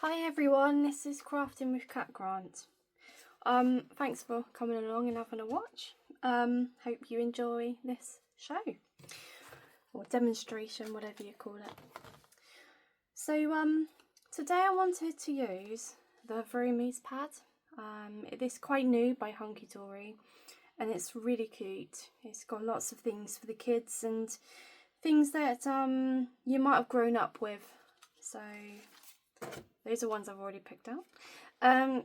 Hi everyone, this is Crafting with Cat Grant. Thanks for coming along and having a watch. Hope you enjoy this show or demonstration, whatever you call it. So today I wanted to use the Vroomies pad. It is quite new by Hunkydory and it's really cute. It's got lots of things for the kids and things that you might have grown up with. So those are ones I've already picked out.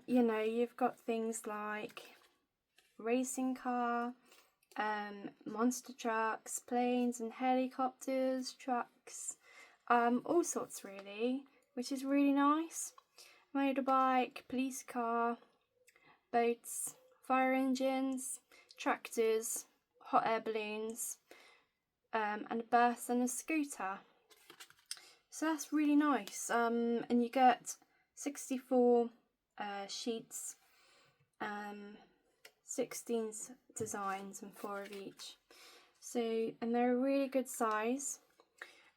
You know, you've got things like racing car, monster trucks, planes and helicopters, trucks, all sorts really, which is really nice. Motorbike, police car, boats, fire engines, tractors, hot air balloons, and a bus and a scooter. So that's really nice, and you get 64 sheets, 16 designs and 4 of each. So, and they're a really good size.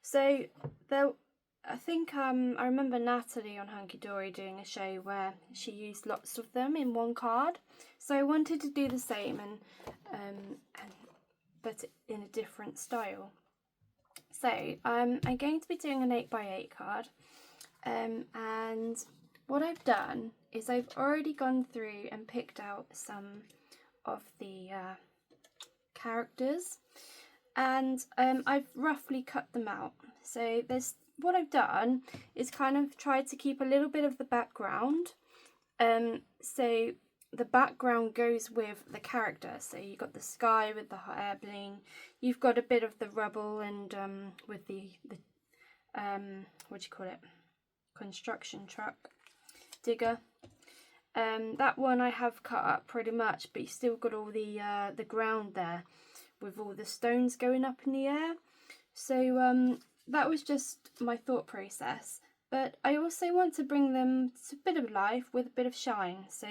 So I think I remember Natalie on Hunkydory doing a show where she used lots of them in one card. So I wanted to do the same but in a different style. So I'm going to be doing an 8x8 card, and what I've done is I've already gone through and picked out some of the characters, and I've roughly cut them out. So what I've done is kind of tried to keep a little bit of the background, so the background goes with the character. So you've got the sky with the hot air balloon, you've got a bit of the rubble and with the what do you call it, construction truck digger. That one I have cut up pretty much, but you still got all the ground there with all the stones going up in the air. So that was just my thought process, but I also want to bring them to a bit of life with a bit of shine. So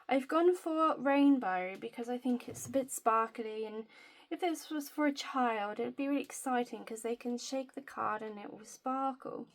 I've gone for rainbow because I think it's a bit sparkly, and if this was for a child it would be really exciting because they can shake the card and it will sparkle.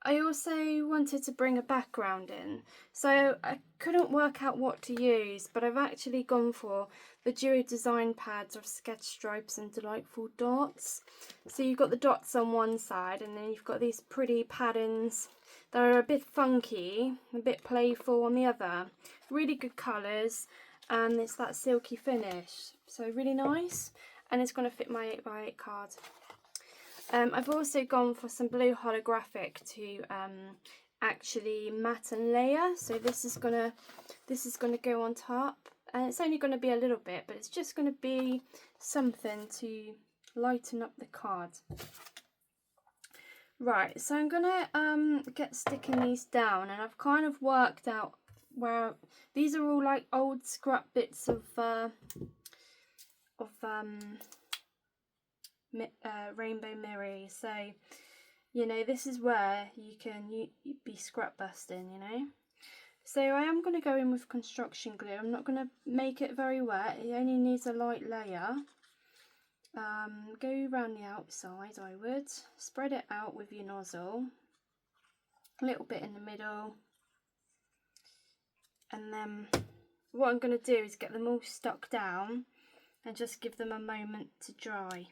I also wanted to bring a background in, so I couldn't work out what to use, but I've actually gone for the duo design pads of sketch stripes and delightful dots. So you've got the dots on one side and then you've got these pretty patterns that are a bit funky, a bit playful on the other. Really good colours, and it's that silky finish, so really nice, and it's going to fit my 8x8 card. I've also gone for some blue holographic to actually matte and layer. So this is gonna go on top, and it's only going to be a little bit, but it's just going to be something to lighten up the card. Right, so I'm gonna get sticking these down, and I've kind of worked out where these are all like old scrap bits of rainbow mirrors. So you know, this is where you can be scrap busting, you know. So I am going to go in with construction glue. I'm not going to make it very wet, it only needs a light layer. Go around the outside, I would spread it out with your nozzle, a little bit in the middle, and then what I'm going to do is get them all stuck down and just give them a moment to dry.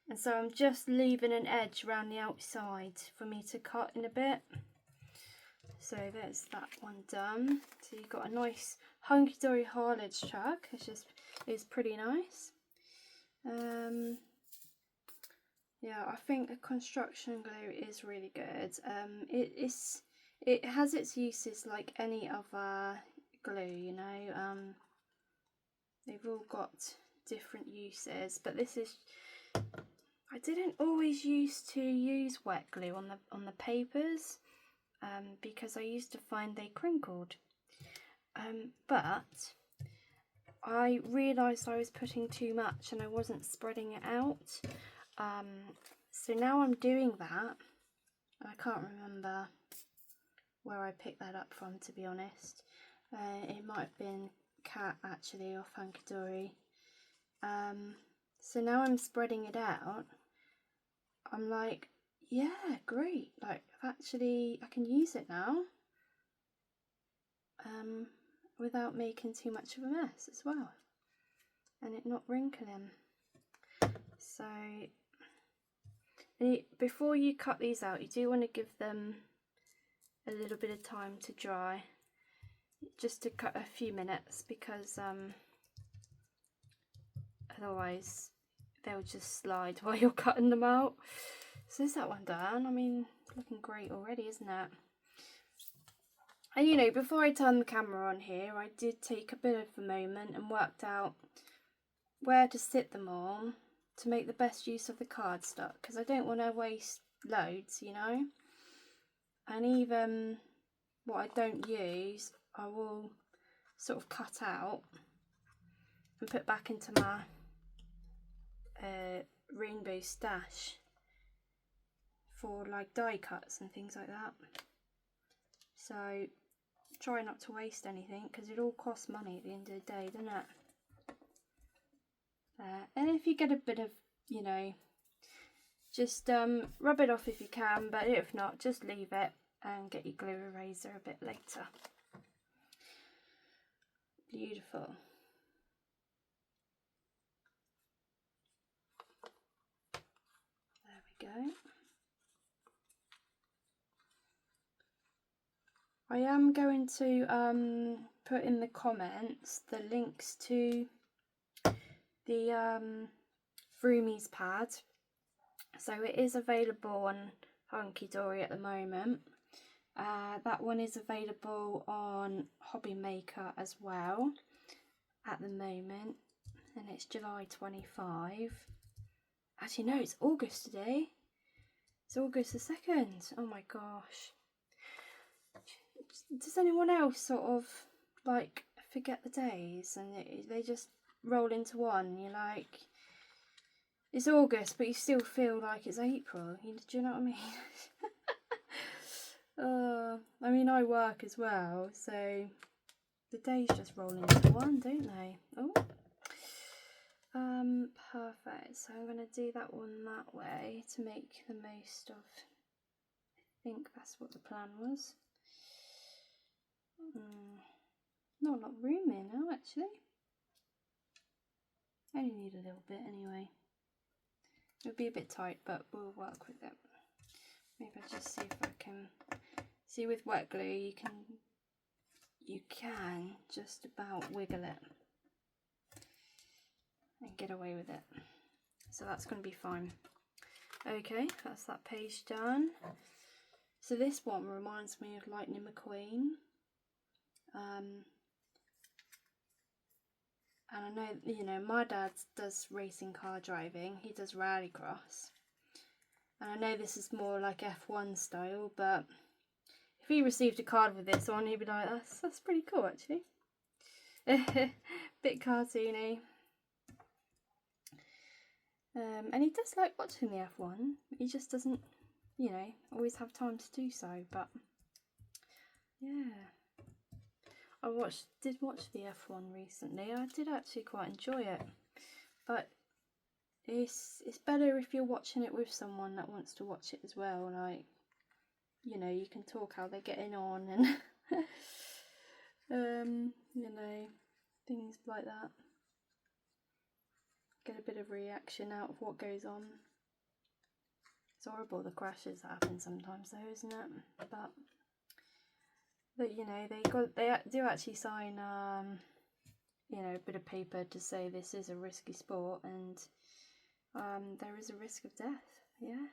And so I'm just leaving an edge around the outside for me to cut in a bit. So there's that one done. So you've got a nice Hunkydory haulage truck. It's pretty nice. Yeah, I think the construction glue is really good. It has its uses like any other glue, you know. They've all got different uses, but this is, I didn't always used to use wet glue on the papers because I used to find they crinkled, but I realised I was putting too much and I wasn't spreading it out. So now I'm doing that. I can't remember where I picked that up from, to be honest. It might have been Cat actually, or Hunkydory. So now I'm spreading it out. I'm like, yeah, great. Like, actually, I can use it now without making too much of a mess as well, and it not wrinkling. So before you cut these out, you do want to give them a little bit of time to dry, just to cut a few minutes, because otherwise they'll just slide while you're cutting them out. So there's that one done. I mean, looking great already, isn't it? And you know, before I turned the camera on here, I did take a bit of a moment and worked out where to sit them all to make the best use of the cardstock, because I don't want to waste loads, you know. And even what I don't use, I will sort of cut out and put back into my rainbow stash for like die cuts and things like that. So try not to waste anything, because it all costs money at the end of the day, doesn't it? And if you get a bit of, you know, just rub it off if you can, but if not, just leave it and get your glue eraser a bit later. Beautiful. There we go. I am going to put in the comments the links to the Vroomies pad. So it is available on Hunkydory at the moment. That one is available on Hobby Maker as well at the moment, and it's July 25. Actually no, it's August today. It's August the 2nd. Oh my gosh. Does anyone else sort of like forget the days and they just roll into one? You're like, it's August, but you still feel like it's April. Do you know what I mean? I mean, I work as well, so the days just roll into one, don't they? Oh, perfect. So I'm going to do that one that way to make the most of. I think that's what the plan was. No, not room here now, actually. I only need a little bit anyway. It'll be a bit tight, but we'll work with it. Maybe I'll just see if I can. See, with wet glue, you can just about wiggle it and get away with it. So that's going to be fine. Okay, that's that page done. So this one reminds me of Lightning McQueen. And I know, you know, my dad does racing car driving. He does rallycross. And I know this is more like F1 style, but if he received a card with this on, he'd be like, that's pretty cool, actually. Bit cartoony. And he does like watching the F1. He just doesn't, you know, always have time to do so, but yeah. I did watch the F1 recently. I did actually quite enjoy it, but it's better if you're watching it with someone that wants to watch it as well. Like, you know, you can talk how they're getting on and you know, things like that. Get a bit of reaction out of what goes on. It's horrible, the crashes that happen sometimes though, isn't it? But you know, they do actually sign you know, a bit of paper to say this is a risky sport, and there is a risk of death. Yeah.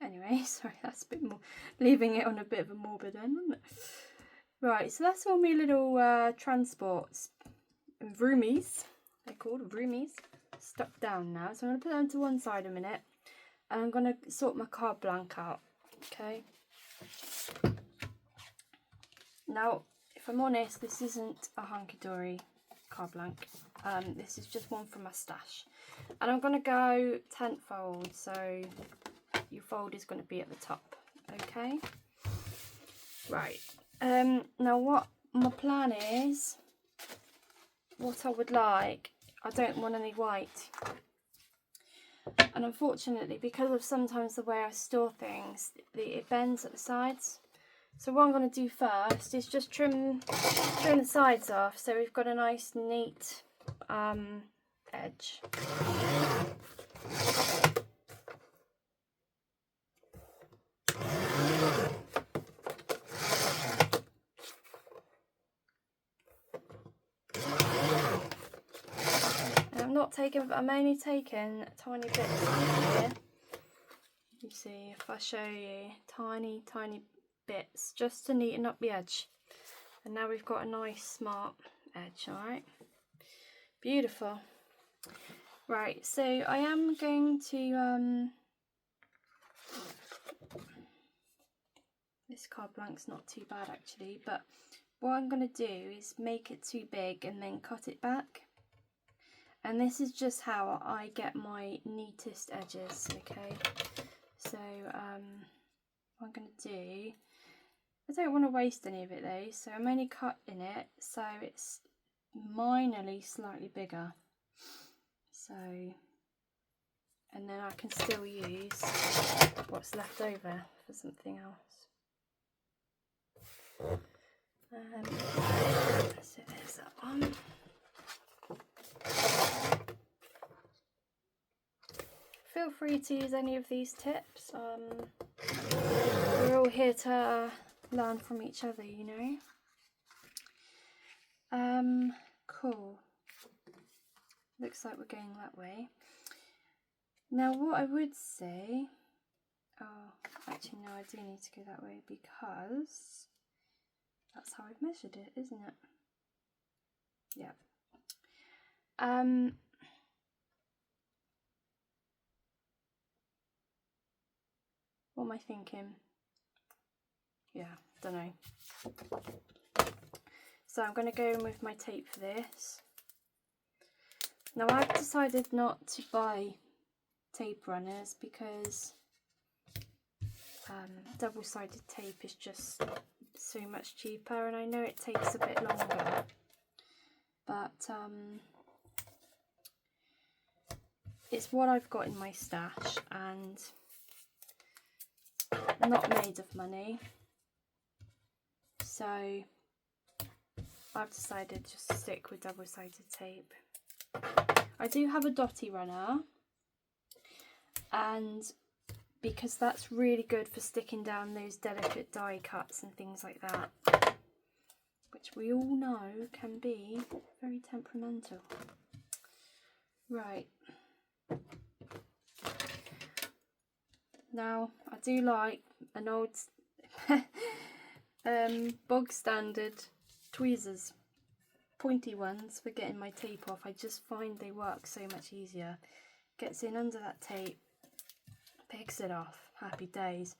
Anyway, sorry, that's a bit more, leaving it on a bit of a morbid end, isn't it? Right, so that's all my little transports, Vroomies, they're called Vroomies, stuck down now. So I'm going to put them to one side a minute, and I'm going to sort my card blank out, okay? Now, if I'm honest, this isn't a Hunkydory card blank. This is just one from my stash. And I'm going to go 10th fold, so your fold is going to be at the top, okay? Right. Now what my plan is, what I would like, I don't want any white. And unfortunately, because of sometimes the way I store things, it bends at the sides. So what I'm going to do first is just trim the sides off, so we've got a nice neat edge. I'm only taking tiny bits here. You see, if I show you tiny bits just to neaten up the edge. And now we've got a nice smart edge, alright? Beautiful. Right, so I am going to this card blank's not too bad actually, but what I'm going to do is make it too big and then cut it back. And this is just how I get my neatest edges, okay? So what I'm going to do, I don't want to waste any of it though, so I'm only cutting it so it's minorly slightly bigger. So, and then I can still use what's left over for something else. So there's that one. Feel free to use any of these tips. We're all here to learn from each other, you know. Cool. Looks like we're going that way. Now what I would say, actually no, I do need to go that way because that's how I've measured it, isn't it? Yeah. What am I thinking? Yeah, don't know. So I'm going to go in with my tape for this. Now I've decided not to buy tape runners because double-sided tape is just so much cheaper, and I know it takes a bit longer, but it's what I've got in my stash and not made of money, so I've decided just to stick with double-sided tape. I do have a dotty runner, and because that's really good for sticking down those delicate die cuts and things like that, which we all know can be very temperamental. Right. Now, I do like an old bog standard tweezers, pointy ones for getting my tape off. I just find they work so much easier. Gets in under that tape, picks it off, happy days.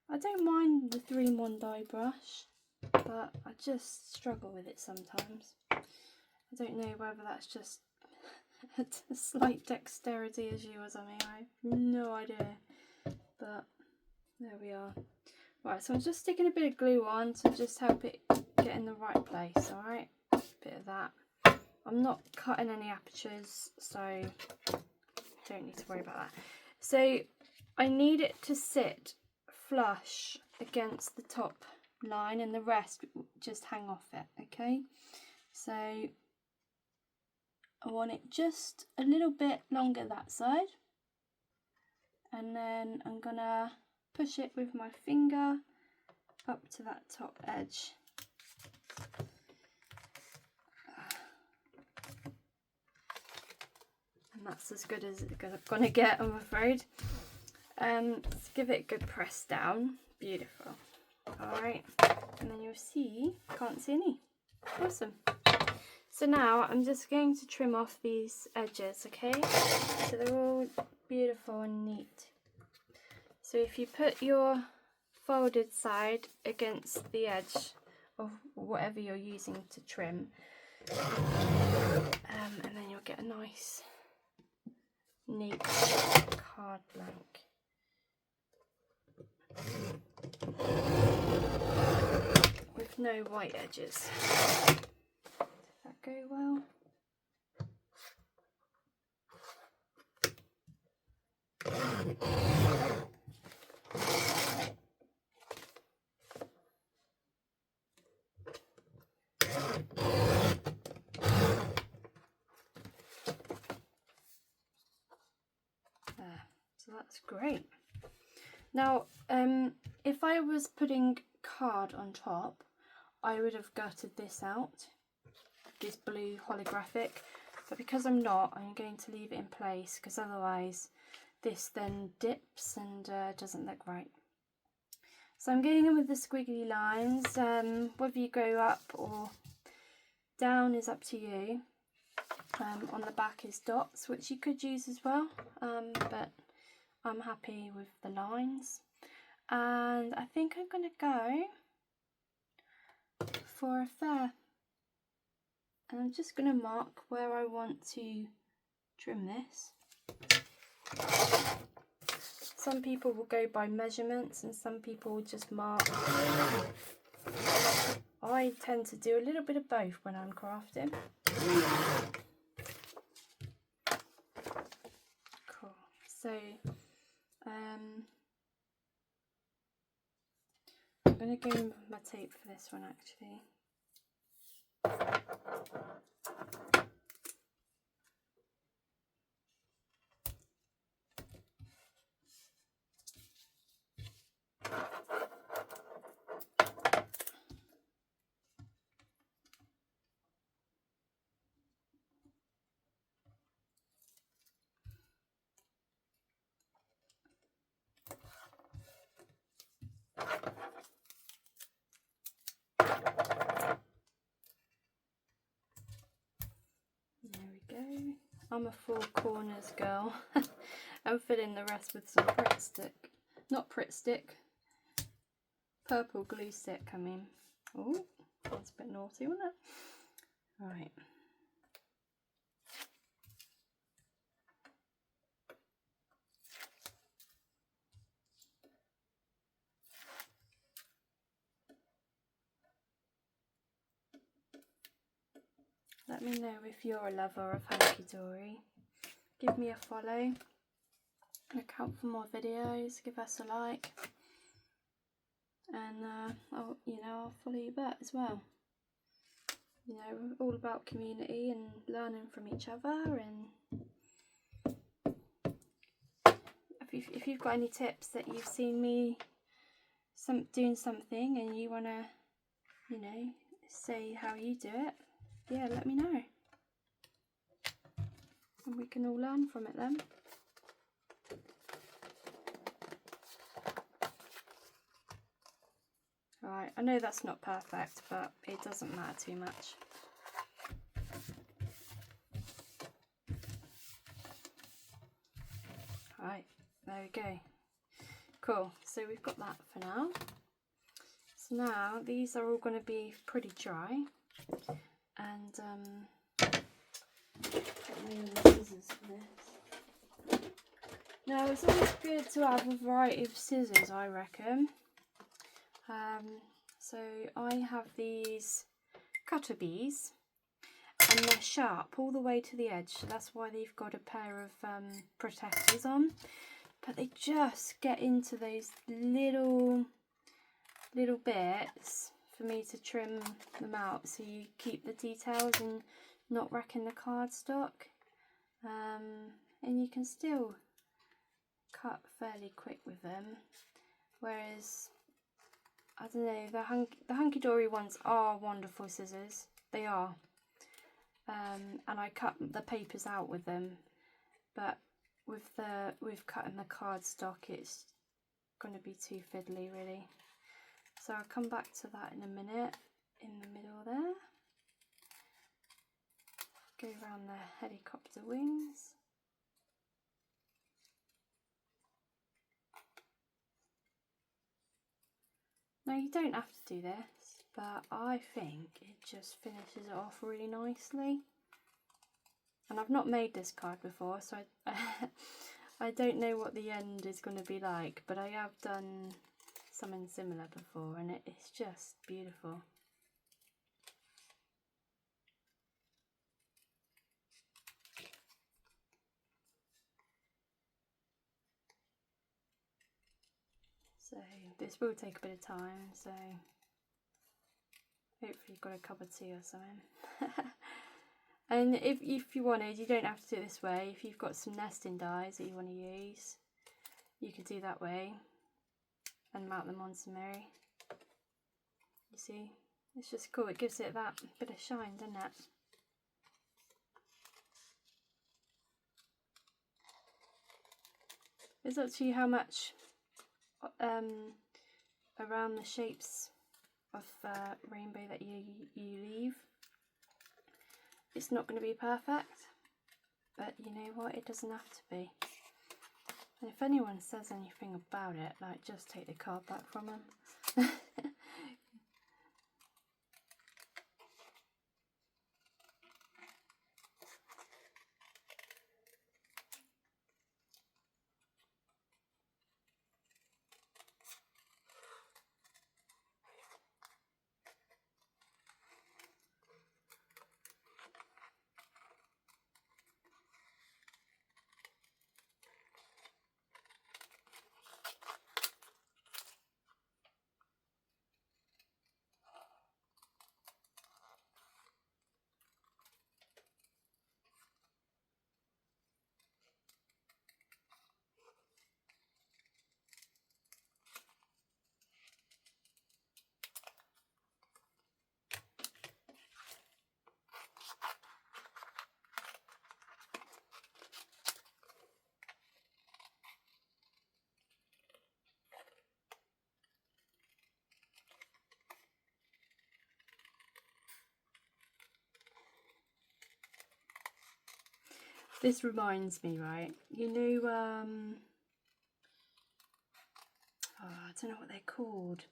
I don't mind the 3-in-1 die brush, but I just struggle with it sometimes. I don't know whether that's just a slight dexterity issue or something, I have no idea, but there we are. Right, so I'm just sticking a bit of glue on to just help it get in the right place, alright? Bit of that. I'm not cutting any apertures, so don't need to worry about that. So I need it to sit flush against the top line and the rest just hang off it, okay? So I want it just a little bit longer that side, and then I'm gonna push it with my finger up to that top edge. And that's as good as it's gonna get, I'm afraid. Let's give it a good press down. Beautiful. Alright, and then you'll see, can't see any. Awesome. So now I'm just going to trim off these edges, okay? So they're all beautiful and neat. So if you put your folded side against the edge of whatever you're using to trim, and then you'll get a nice neat card blank. With no white edges. Does that go well? that's great. Now, if I was putting card on top, I would have gutted this out, this blue holographic, but because I'm not, I'm going to leave it in place because otherwise this then dips and doesn't look right. So I'm going in with the squiggly lines. Whether you go up or down is up to you. On the back is dots, which you could use as well, but I'm happy with the lines. And I think I'm going to go for a fair. And I'm just going to mark where I want to trim this. Some people will go by measurements and some people will just mark. I tend to do a little bit of both when I'm crafting. Cool. So I'm going to go in with my tape for this one actually. I'm a four corners girl. I'll fill in the rest with some Pritt stick. Not Pritt stick. Purple glue stick, I mean. Oh, that's a bit naughty, wasn't it? Right. Let me know if you're a lover of Hunkydory. Give me a follow. Look out for more videos. Give us a like. And I'll follow you back as well. You know, we're all about community and learning from each other. And if you've got any tips that you've seen me doing something and you want to, you know, say how you do it, yeah, let me know. And we can all learn from it then. Right, I know that's not perfect, but it doesn't matter too much. Right, there we go. Cool, so we've got that for now. So now these are all going to be pretty dry. And get me the scissors for this. Now it's always good to have a variety of scissors, I reckon. So I have these cutter bees and they're sharp all the way to the edge, so that's why they've got a pair of protectors on, but they just get into those little bits for me to trim them out so you keep the details and not wrecking the cardstock, and you can still cut fairly quick with them, whereas I don't know, the Hunkydory ones are wonderful scissors, they are, and I cut the papers out with them, but with cutting the cardstock it's going to be too fiddly really. So I'll come back to that in a minute. In the middle there, go around the helicopter wings. Now you don't have to do this, but I think it just finishes it off really nicely. And I've not made this card before, so I don't know what the end is going to be like, but I have done something similar before and it's just beautiful. So this will take a bit of time, so hopefully you've got a cup of tea or something. And if you wanted, you don't have to do it this way. If you've got some nesting dies that you want to use, you could do that way and mount them on some Mary. You see, it's just cool. It gives it that bit of shine, doesn't it? It's up to you how much around the shapes of rainbow that you leave. It's not going to be perfect, but you know what, it doesn't have to be. And if anyone says anything about it, like, just take the card back from them. This reminds me, right? You know, oh, I don't know what they're called.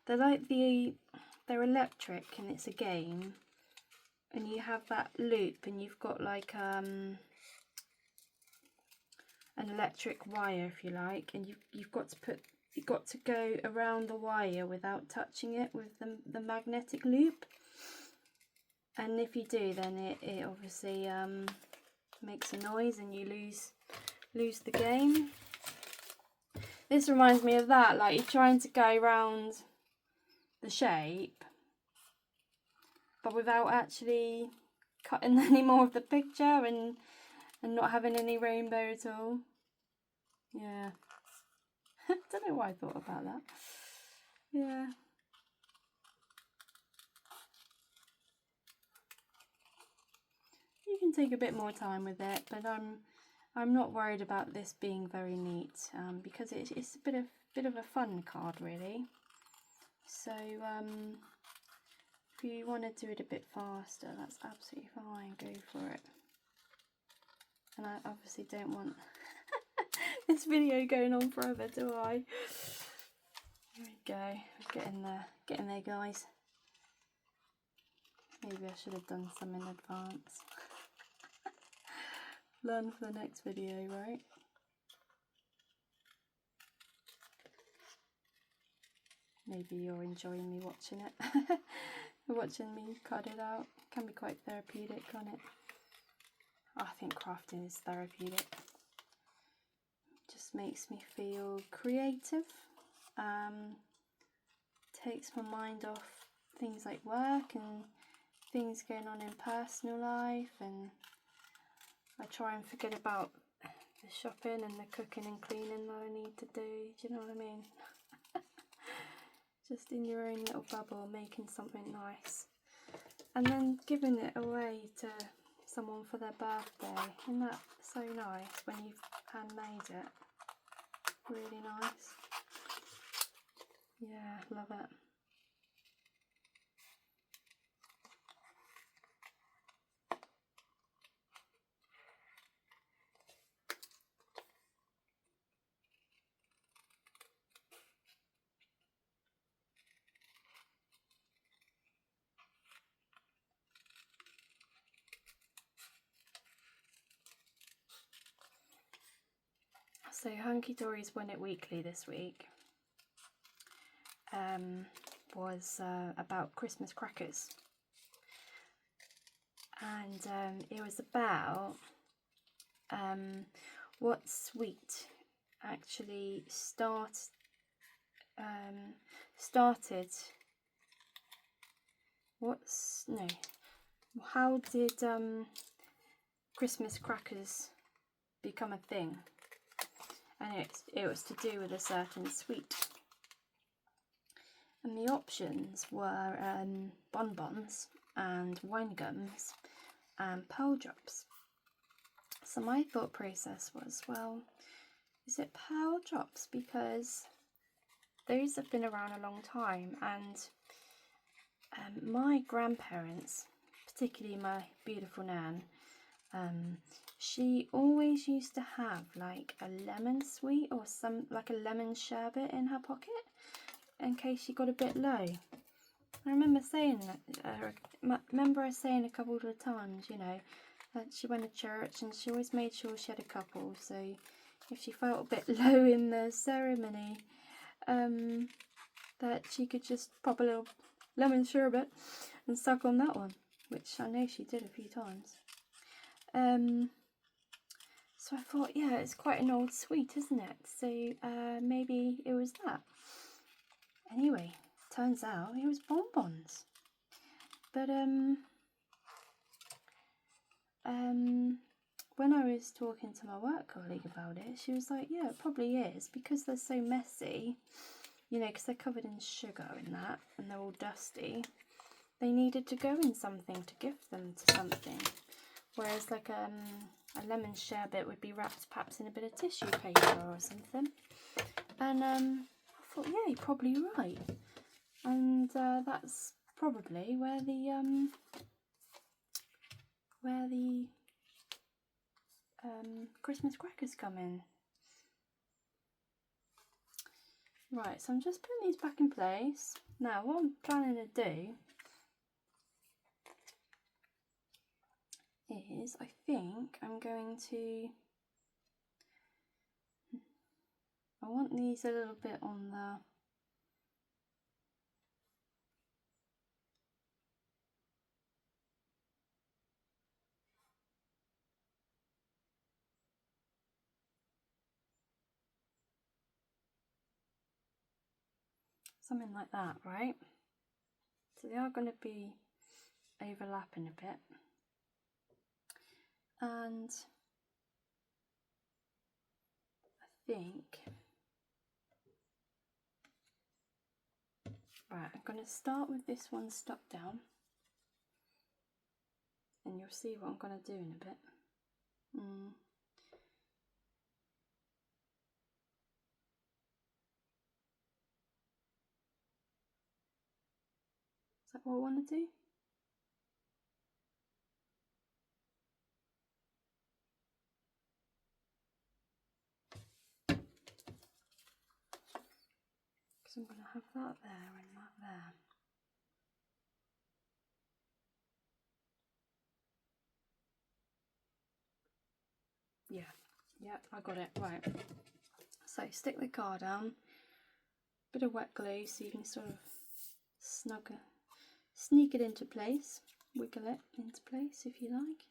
They're like they're electric, and it's a game, and you have that loop, and you've got like an electric wire, if you like, and you've got to go around the wire without touching it with the magnetic loop. And if you do, then it obviously makes a noise and you lose the game. This reminds me of that, like you're trying to go around the shape but without actually cutting any more of the picture and not having any rainbow at all. Yeah. Don't know why I thought about that. Yeah. You can take a bit more time with it, but I'm not worried about this being very neat because it's a bit of a fun card, really. So if you want to do it a bit faster, that's absolutely fine. Go for it. And I obviously don't want this video going on forever, do I? There we go. Getting there, guys. Maybe I should have done some in advance. Learn for the next video, right? Maybe you're enjoying me watching it. Watching me cut it out can be quite therapeutic, can't it? I think crafting is therapeutic. Just makes me feel creative. Takes my mind off things like work and things going on in personal life, and I try and forget about the shopping and the cooking and cleaning that I need to do. Do you know what I mean? Just in your own little bubble, making something nice and then giving it away to someone for their birthday. Isn't that so nice when you've handmade it? Really nice. Yeah, love it. So Hunkydory's Win It Weekly this week was about Christmas crackers, and it was about what sweet actually how did Christmas crackers become a thing? and it was to do with a certain sweet. And the options were bonbons and wine gums and pearl drops. So my thought process was, well, is it pearl drops? Because those have been around a long time, and my grandparents, particularly my beautiful Nan, she always used to have like a lemon sweet or like a lemon sherbet in her pocket in case she got a bit low. I remember saying that, remember her saying a couple of times, you know, that she went to church and she always made sure she had a couple, so if she felt a bit low in the ceremony, that she could just pop a little lemon sherbet and suck on that one, which I know she did a few times. So I thought, yeah, it's quite an old sweet, isn't it? So maybe it was that. Anyway, turns out it was bonbons. But when I was talking to my work colleague about it, she was like, yeah, it probably is, because they're so messy, you know, because they're covered in sugar and that, and they're all dusty. They needed to go in something to gift them to something. Whereas like a lemon sherbet would be wrapped perhaps in a bit of tissue paper or something. And I thought, yeah, you're probably right. And that's probably where the Christmas crackers come in. Right, so I'm just putting these back in place. Now what I'm planning to do is, I think I'm going to, I want these a little bit on the, something like that, right? So they are going to be overlapping a bit. And I think, right, I'm going to start with this one stuck down, and you'll see what I'm going to do in a bit. Is that what I want to do? Because I'm going to have that there and that there. Yeah, I got it, right. So stick the card down, bit of wet glue so you can sort of sneak it into place, wiggle it into place if you like.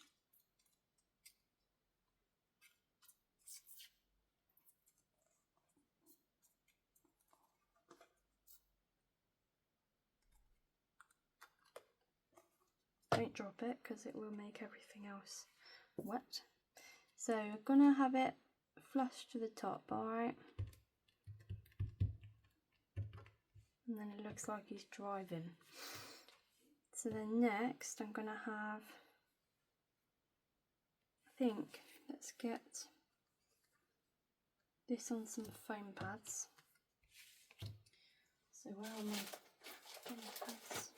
Don't drop it because it will make everything else wet. So I'm going to have it flush to the top, alright? And then it looks like he's driving. So then next I'm going to have, I think, let's get this on some foam pads. So where are my foam pads?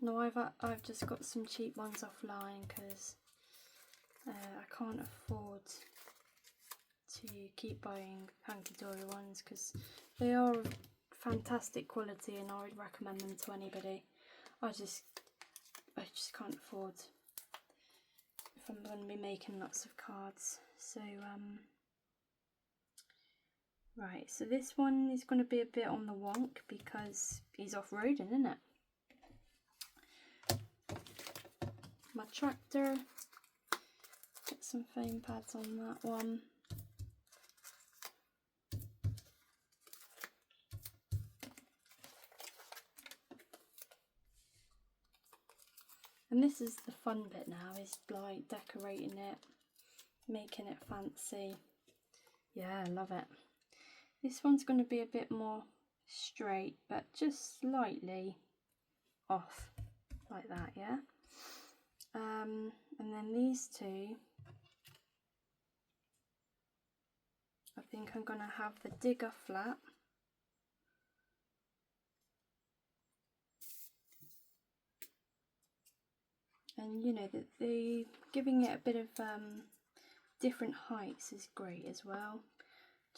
No, I've just got some cheap ones offline because I can't afford to keep buying Hunkydory ones because they are of fantastic quality and I would recommend them to anybody. I just can't afford if I'm going to be making lots of cards. So right, so this one is going to be a bit on the wonk because he's off-roading, isn't it? My tractor, get some foam pads on that one. And this is the fun bit now, is like decorating it making it fancy. Yeah, I love it. This one's going to be a bit more straight, but just slightly off, like that, yeah? And then these two, I think I'm going to have the digger flat. And you know, the giving it a bit of different heights is great as well.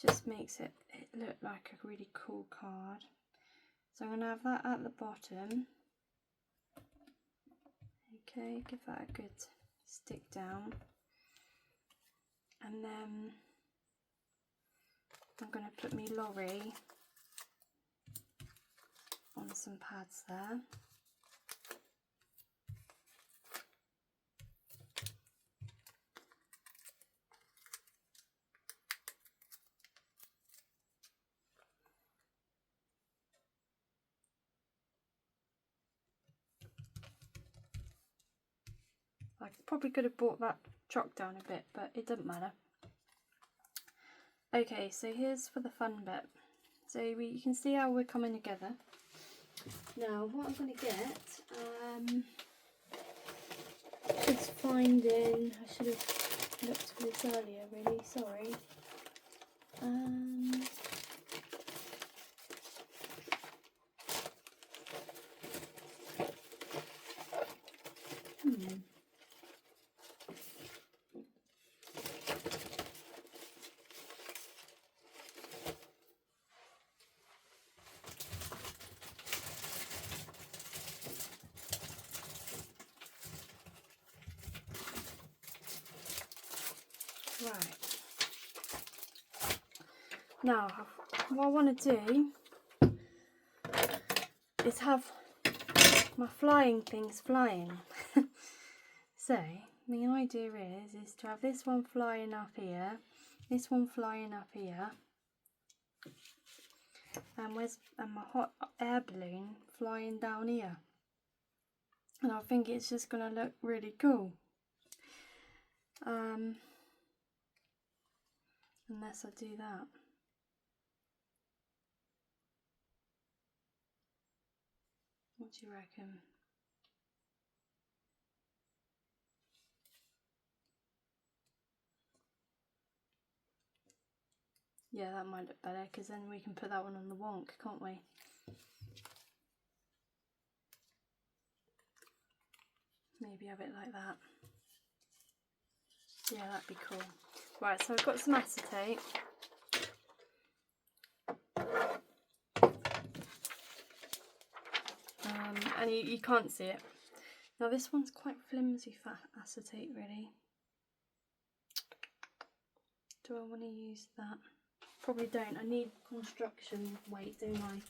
Just makes it look like a really cool card. So I'm going to have that at the bottom. Okay, give that a good stick down. And then I'm going to put me lorry on some pads there. I probably could have brought that chalk down a bit, but it doesn't matter. Okay, so here's for the fun bit. So you can see how we're coming together. Now what I'm going to get, just finding, I should have looked for this earlier really, sorry. Right. Now, what I want to do is have my flying things flying. So, the idea is to have this one flying up here, this one flying up here, and my hot air balloon flying down here. And I think it's just going to look really cool. Unless I do that. What do you reckon? Yeah, that might look better, because then we can put that one on the wonk, can't we? Maybe have it like that. Yeah, that'd be cool. Right, so I've got some acetate. And you can't see it. Now this one's quite flimsy for acetate really. Do I want to use that? Probably don't. I need construction weight, don't I?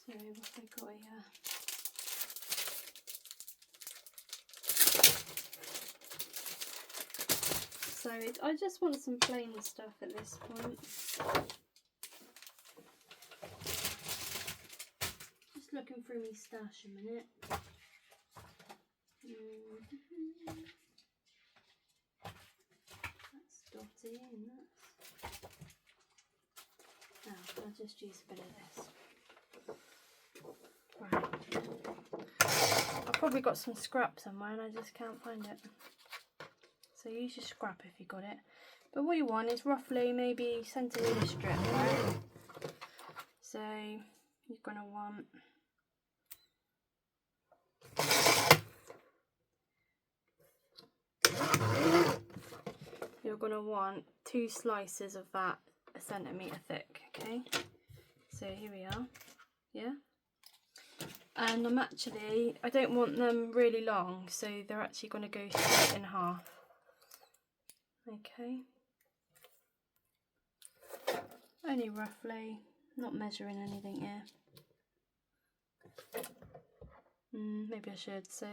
So what have I got here? So I just want some plain stuff at this point. Just looking through my stash a minute. That's dotty and that's... Now I'll just use a bit of this. Right. I've probably got some scrap somewhere and I just can't find it. So use your scrap if you got it. But what you want is roughly maybe centimetre strip, right? So you're going to want two slices of that a centimetre thick, okay? So here we are, yeah? And I don't want them really long, so they're actually going to go split in half. Okay, only roughly, not measuring anything here. Maybe I should. So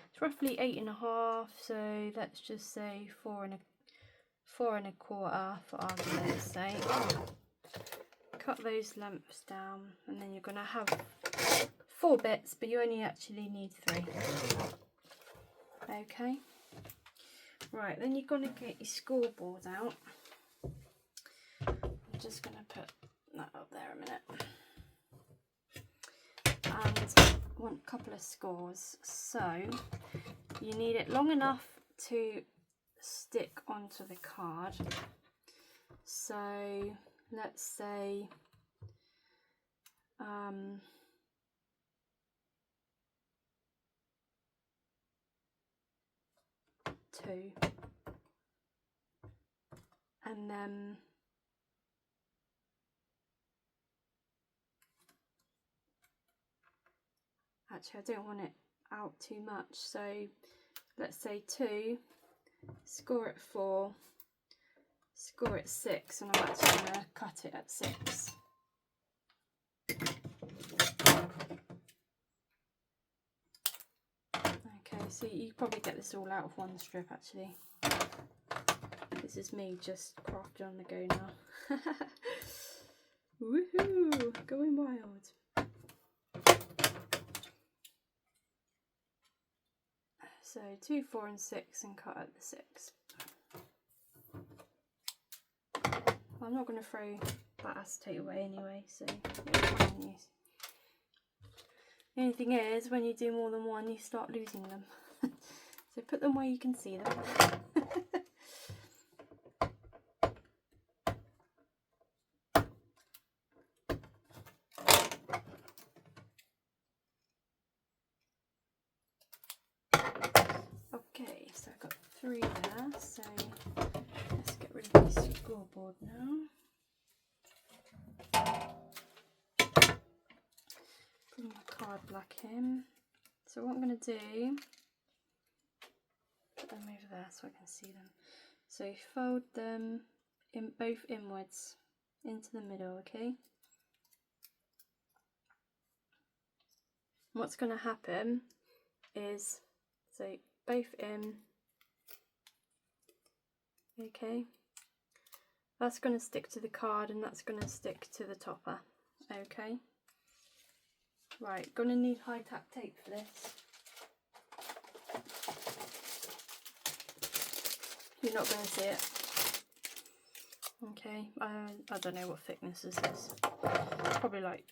it's roughly 8.5. So let's just say 4 1/4 for argument's sake. Cut those lengths down, and then you're going to have 4 bits, but you only actually need 3. Okay. Right, then you're going to get your scoreboard out. I'm just going to put that up there a minute. And I want a couple of scores. So you need it long enough to stick onto the card. So let's say 2, and then actually I don't want it out too much, so let's say 2, score at 4, score at 6, and I'm actually going to cut it at 6. Okay, so you probably get this all out of one strip actually. This is me just crafting on the go now. Woohoo! Going wild. So 2, 4 and 6 and cut at the 6. I'm not going to throw that acetate away anyway, so it's fine use. The only thing is, when you do more than one, you start losing them. So put them where you can see them. Okay, so I've got 3 there, so let's get rid of this scoreboard now. Put my card black in. So what I'm going to do, put them over there so I can see them. So fold them in both inwards into the middle, okay? What's going to happen is, so both in, okay? That's going to stick to the card and that's going to stick to the topper, okay? Right, going to need high tack tape for this. You're not going to see it. Okay, I don't know what thickness this is. Probably like,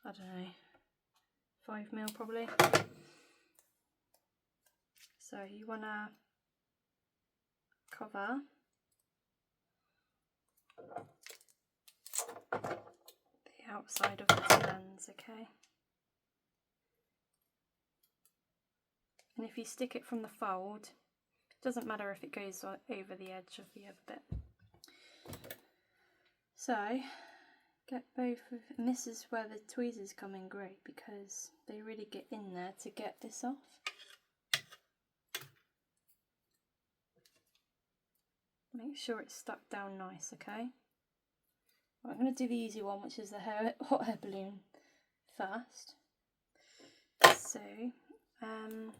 I don't know, 5mm probably. So you want to cover the outside of the turns, okay? And if you stick it from the fold, it doesn't matter if it goes over the edge of the other bit. So get both of, and this is where the tweezers come in great because they really get in there to get this off. Make sure it's stuck down nice, okay? Well, I'm going to do the easy one, which is the hot air balloon first. So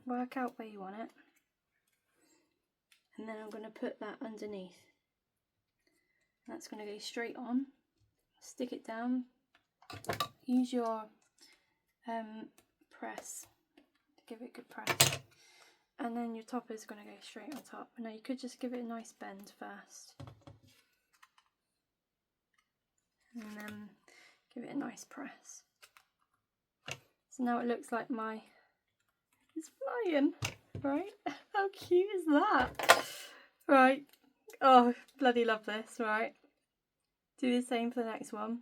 work out where you want it, and then I'm going to put that underneath. That's going to go straight on. Stick it down. Use your press to give it a good press, and then your topper is going to go straight on top. Now you could just give it a nice bend first, and then give it a nice press. So now it looks like it's flying, right? How cute is that? Right, oh, bloody love this, right? Do the same for the next one.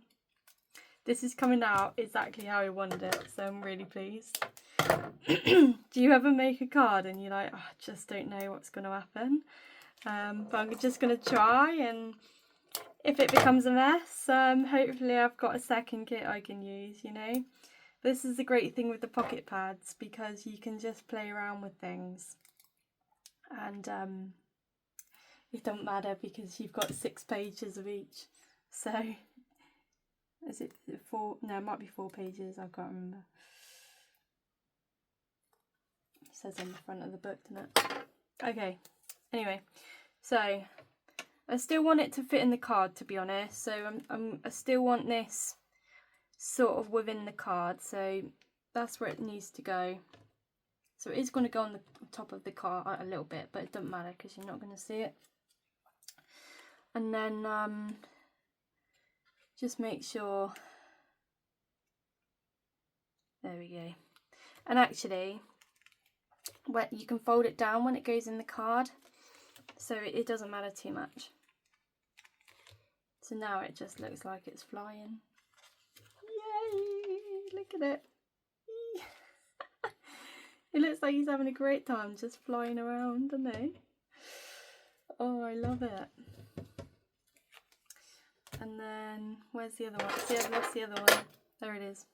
This is coming out exactly how I wanted it, so I'm really pleased. Do you ever make a card and you're like, oh, I just don't know what's going to happen? But I'm just going to try, and if it becomes a mess, hopefully I've got a second kit I can use, you know? This is the great thing with the pocket pads, because you can just play around with things, and it don't matter because you've got 6 pages of each. So is it 4? No, it might be 4 pages, I can't remember. It says on the front of the book, doesn't it? Okay, anyway, so I still want it to fit in the card, to be honest. So I still want this sort of within the card, so that's where it needs to go. So it is going to go on the top of the card a little bit, but it doesn't matter because you're not going to see it. And then just make sure, there we go. And actually, you can fold it down when it goes in the card, so it doesn't matter too much. So now it just looks like it's flying. Yay! Look at it. It looks like he's having a great time just flying around, doesn't he? Oh, I love it. And then, where's the other one? See, I've lost the other one. There it is.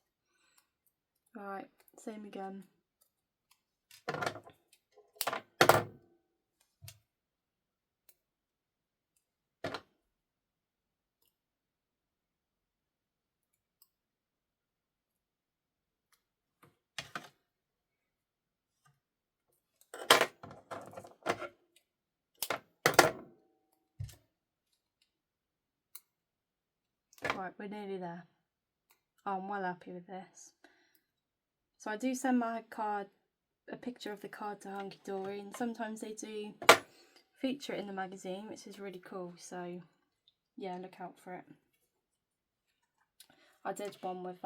Right, same again. Right, we're nearly there. Oh, I'm well happy with this. So I do send my card, a picture of the card to Hunkydory, and sometimes they do feature it in the magazine, which is really cool. So yeah, look out for it. I did one with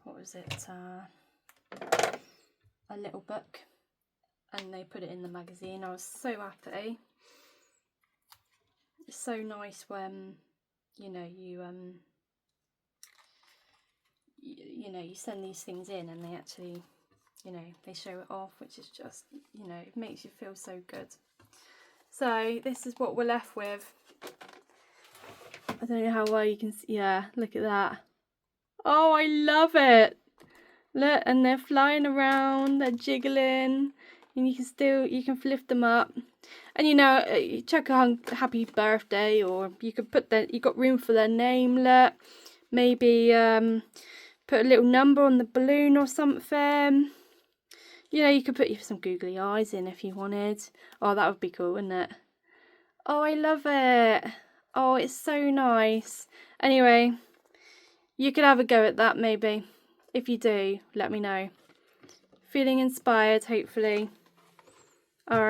what was it? A little book, and they put it in the magazine. I was so happy. It's so nice when you know you you send these things in and they actually, you know, they show it off, which is just, you know, it makes you feel so good. So this is what we're left with. I don't know how well you can see. Yeah, look at that. Oh, I love it. Look, and they're flying around, they're jiggling, and you can lift them up. And you know, you chuck a happy birthday, or you could put you got room for their name, look. Maybe put a little number on the balloon or something. You know, you could put some googly eyes in if you wanted. Oh, that would be cool, wouldn't it? Oh, I love it. Oh, it's so nice. Anyway, you could have a go at that maybe. If you do, let me know. Feeling inspired, hopefully. Alright.